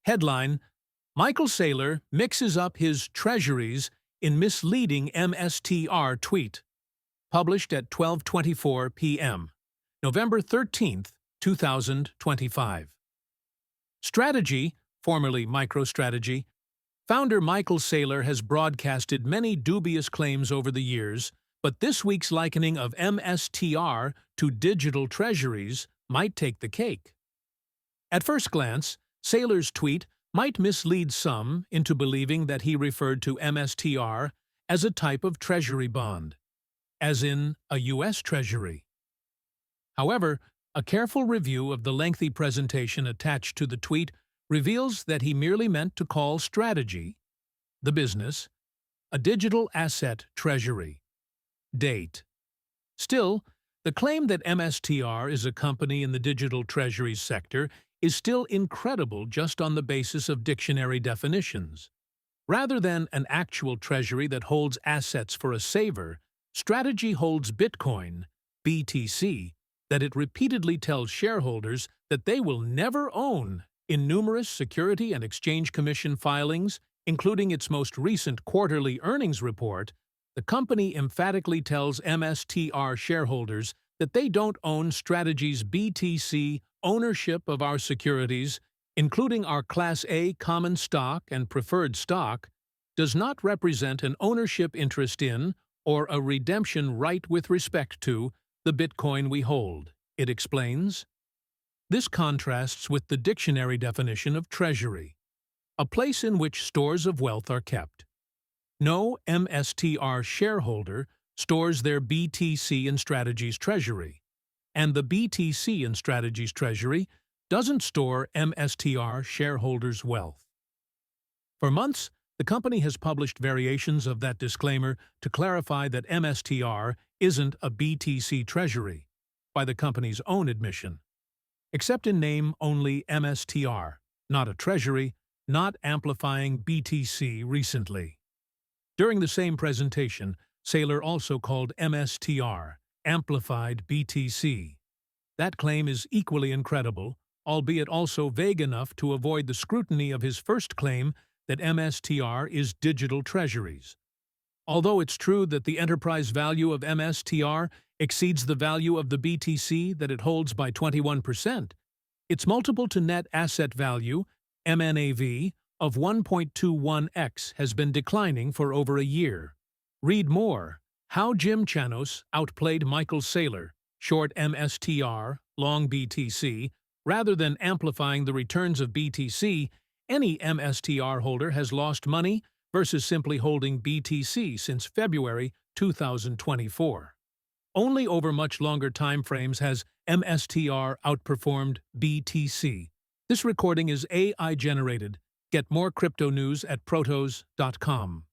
Headline: Michael Saylor mixes up his treasuries in misleading MSTR tweet. Published at 12:24 p.m. November 13th, 2025. Strategy, formerly MicroStrategy, founder Michael Saylor has broadcasted many dubious claims over the years, but this week's likening of MSTR to digital treasuries might take the cake. At first glance, Saylor's tweet might mislead some into believing that he referred to MSTR as a type of treasury bond, as in a U.S. Treasury. However, a careful review of the lengthy presentation attached to the tweet reveals that he merely meant to call Strategy, the business, a digital asset treasury. Date. Still, the claim that MSTR is a company in the digital treasuries sector is still incredible just on the basis of dictionary definitions. Rather than an actual treasury that holds assets for a saver, Strategy holds Bitcoin, BTC, that it repeatedly tells shareholders that they will never own. In numerous Security and Exchange Commission filings, including its most recent quarterly earnings report, the company emphatically tells MSTR shareholders that they don't own Strategy's BTC. Ownership of our securities, including our Class A common stock and preferred stock, does not represent an ownership interest in or a redemption right with respect to the Bitcoin we hold, it explains. This contrasts with the dictionary definition of treasury, a place in which stores of wealth are kept. No MSTR shareholder stores their BTC in Strategy's treasury, and the BTC in Strategy's treasury doesn't store MSTR shareholders' wealth. For months, the company has published variations of that disclaimer to clarify that MSTR isn't a BTC treasury, by the company's own admission. Except in name only MSTR, not a treasury, not amplifying BTC recently. During the same presentation, Saylor also called MSTR amplified BTC. That claim is equally incredible, albeit also vague enough to avoid the scrutiny of his first claim that MSTR is digital treasuries. Although it's true that the enterprise value of MSTR exceeds the value of the BTC that it holds by 21%, its multiple to net asset value, MNAV, of 1.21x has been declining for over a year. Read more: How Jim Chanos outplayed Michael Saylor, short MSTR, long BTC. Rather than amplifying the returns of BTC, any MSTR holder has lost money versus simply holding BTC since February 2024. Only over much longer time frames has MSTR outperformed BTC. This recording is AI-generated. Get more crypto news at protos.com.